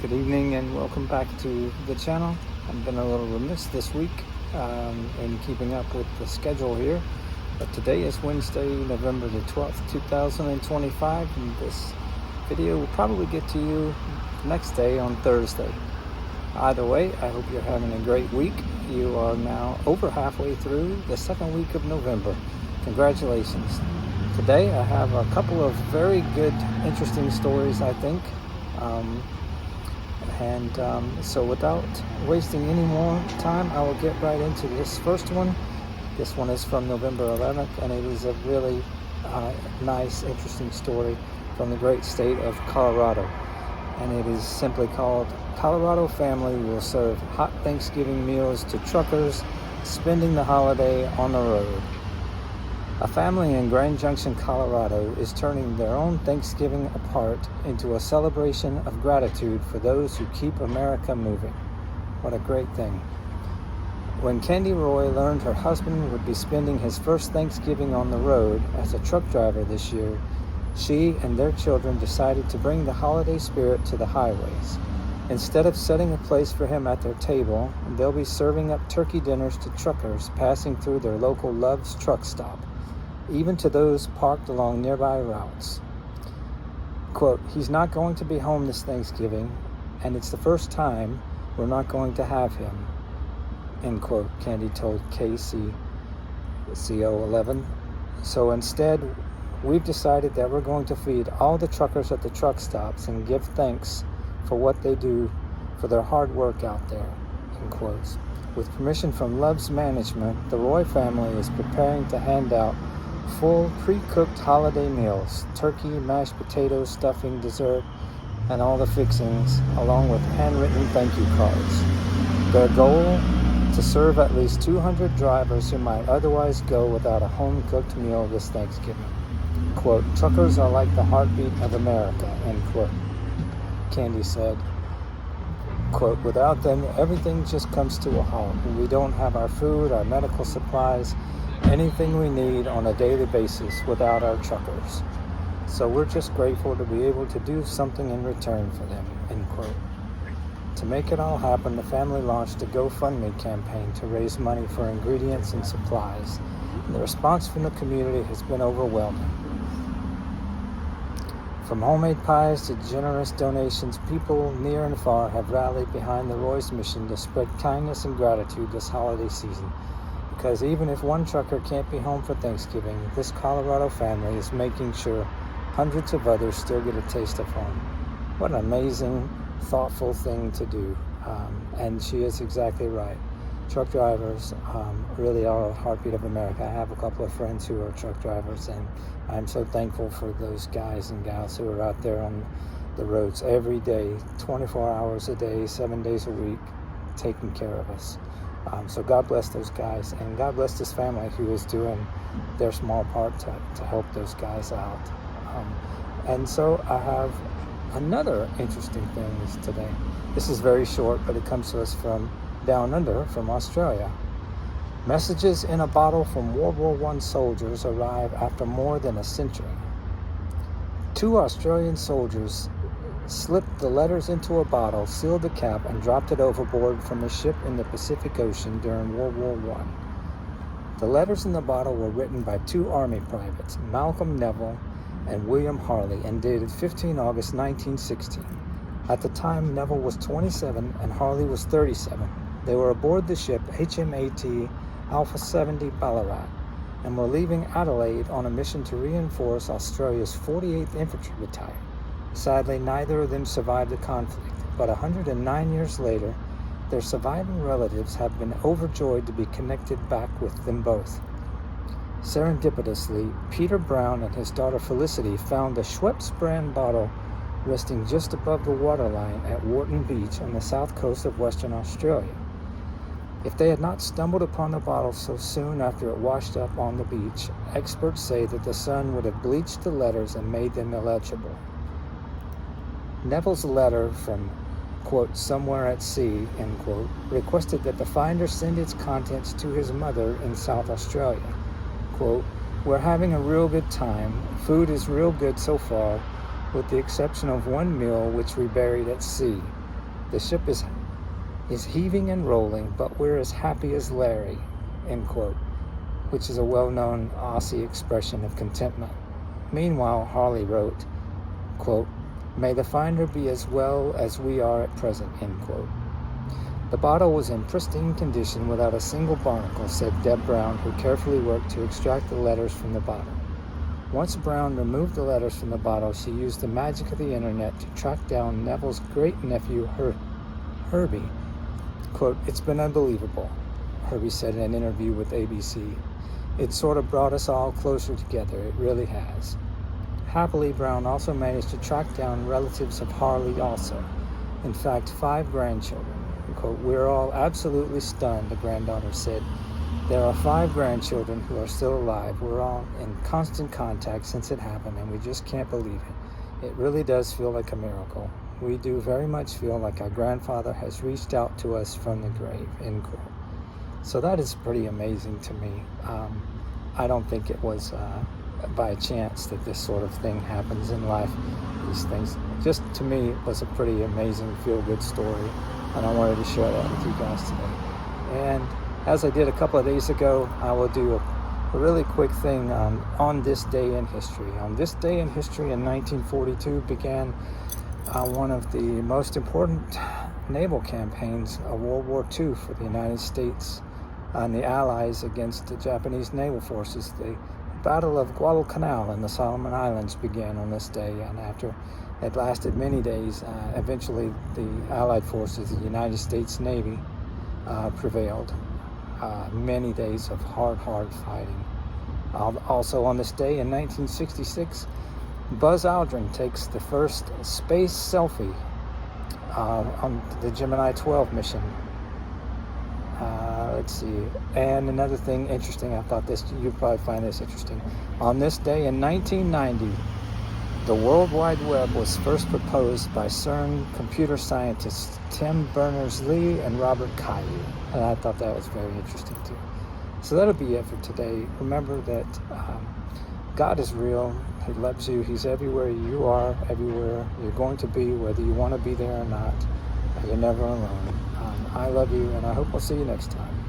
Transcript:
Good evening and welcome back to the channel. I've been a little remiss this week in keeping up with the schedule here, but today is Wednesday, November the 12th, 2025, and this video will probably get to you next day on Thursday. Either way, I hope you're having a great week. You are now over halfway through the second week of November. Congratulations. Today I have a couple of very good, interesting stories, I think. So without wasting any more time, I will get right into this first one. This one is from November 11th, and it is a really nice, interesting story from the great state of Colorado. And it is simply called "Colorado Family Will Serve Hot Thanksgiving Meals to Truckers Spending the Holiday on the Road." A family in Grand Junction, Colorado is turning their own Thanksgiving apart into a celebration of gratitude for those who keep America moving. What a great thing. When Candy Roy learned her husband would be spending his first Thanksgiving on the road as a truck driver this year, she and their children decided to bring the holiday spirit to the highways. Instead of setting a place for him at their table, they'll be serving up turkey dinners to truckers passing through their local Love's truck stop, even to those parked along nearby routes. Quote, "He's not going to be home this Thanksgiving, and it's the first time we're not going to have him," end quote, Candy told KCCO11. "So instead, we've decided that we're going to feed all the truckers at the truck stops and give thanks for what they do for their hard work out there," end quotes. With permission from Love's management, the Roy family is preparing to hand out full pre-cooked holiday meals: turkey, mashed potatoes, stuffing, dessert, and all the fixings, along with handwritten thank you cards. Their goal: to serve at least 200 drivers who might otherwise go without a home-cooked meal this Thanksgiving. Quote, "Truckers are like the heartbeat of America," end quote, Candy said. Quote, "Without them, everything just comes to a halt. We don't have our food, our medical supplies, anything we need on a daily basis without our truckers. So we're just grateful to be able to do something in return for them," end quote. To make it all happen, the family launched a GoFundMe campaign to raise money for ingredients and supplies. And the response from the community has been overwhelming. From homemade pies to generous donations, people near and far have rallied behind the Roy's mission to spread kindness and gratitude this holiday season. Because even if one trucker can't be home for Thanksgiving, this Colorado family is making sure hundreds of others still get a taste of home. What an amazing, thoughtful thing to do. And she is exactly right. Truck drivers really are a heartbeat of America. I have a couple of friends who are truck drivers, and I'm so thankful for those guys and gals who are out there on the roads every day, 24 hours a day, 7 days a week, taking care of us. So God bless those guys, and God bless this family who is doing their small part to help those guys out. And so I have another interesting thing today. This is very short, but it comes to us from down under, from Australia. Messages in a bottle from World War I soldiers arrive after more than a century. 2 Australian soldiers slipped the letters into a bottle, sealed the cap, and dropped it overboard from a ship in the Pacific Ocean during World War I. The letters in the bottle were written by 2 Army privates, Malcolm Neville and William Harley, and dated 15 August 1916. At the time, Neville was 27 and Harley was 37. They were aboard the ship HMAT Alpha 70 Ballarat and were leaving Adelaide on a mission to reinforce Australia's 48th Infantry Battalion. Sadly, neither of them survived the conflict, but 109 years later, their surviving relatives have been overjoyed to be connected back with them both. Serendipitously, Peter Brown and his daughter Felicity found the Schweppes brand bottle resting just above the waterline at Wharton Beach on the south coast of Western Australia. If they had not stumbled upon the bottle so soon after it washed up on the beach, experts say that the sun would have bleached the letters and made them illegible. Neville's letter from, quote, "somewhere at sea," end quote, requested that the finder send its contents to his mother in South Australia. Quote, "We're having a real good time. Food is real good so far, with the exception of one meal which we buried at sea. The ship is heaving and rolling, but we're as happy as Larry, end quote, which is a well-known Aussie expression of contentment. Meanwhile, Harley wrote, quote, "May the finder be as well as we are at present," end quote. The bottle was in pristine condition without a single barnacle, said Deb Brown, who carefully worked to extract the letters from the bottle. Once Brown removed the letters from the bottle, she used the magic of the internet to track down Neville's great-nephew, Herbie. Quote, "It's been unbelievable," Herbie said in an interview with ABC. "It sort of brought us all closer together. It really has." Happily, Brown also managed to track down relatives of Harley also. In fact, 5 grandchildren. Quote, "We're all absolutely stunned," the granddaughter said. "There are 5 grandchildren who are still alive. We're all in constant contact since it happened, and we just can't believe it. It really does feel like a miracle. We do very much feel like our grandfather has reached out to us from the grave," end quote. So that is pretty amazing to me. I don't think it was by chance that this sort of thing happens in life. These things, just to me, was a pretty amazing feel-good story, and I wanted to share that with you guys today. And as I did a couple of days ago, I will do a really quick thing on this day in history. On this day in history in 1942 began one of the most important naval campaigns of World War II for the United States and the Allies against the Japanese naval forces. The Battle of Guadalcanal in the Solomon Islands began on this day, and after it lasted many days, eventually the Allied forces, the United States Navy, prevailed. Many days of hard fighting. Also on this day in 1966, Buzz Aldrin takes the first space selfie on the Gemini 12 mission. Let's see. And another thing interesting, I thought you'd probably find this interesting. On this day in 1990, the World Wide Web was first proposed by CERN computer scientists Tim Berners-Lee and Robert Caillou. And I thought that was very interesting too. So that'll be it for today. Remember that God is real. He loves you. He's everywhere you are, everywhere you're going to be, whether you want to be there or not. You're never alone. I love you, and I hope I'll see you next time.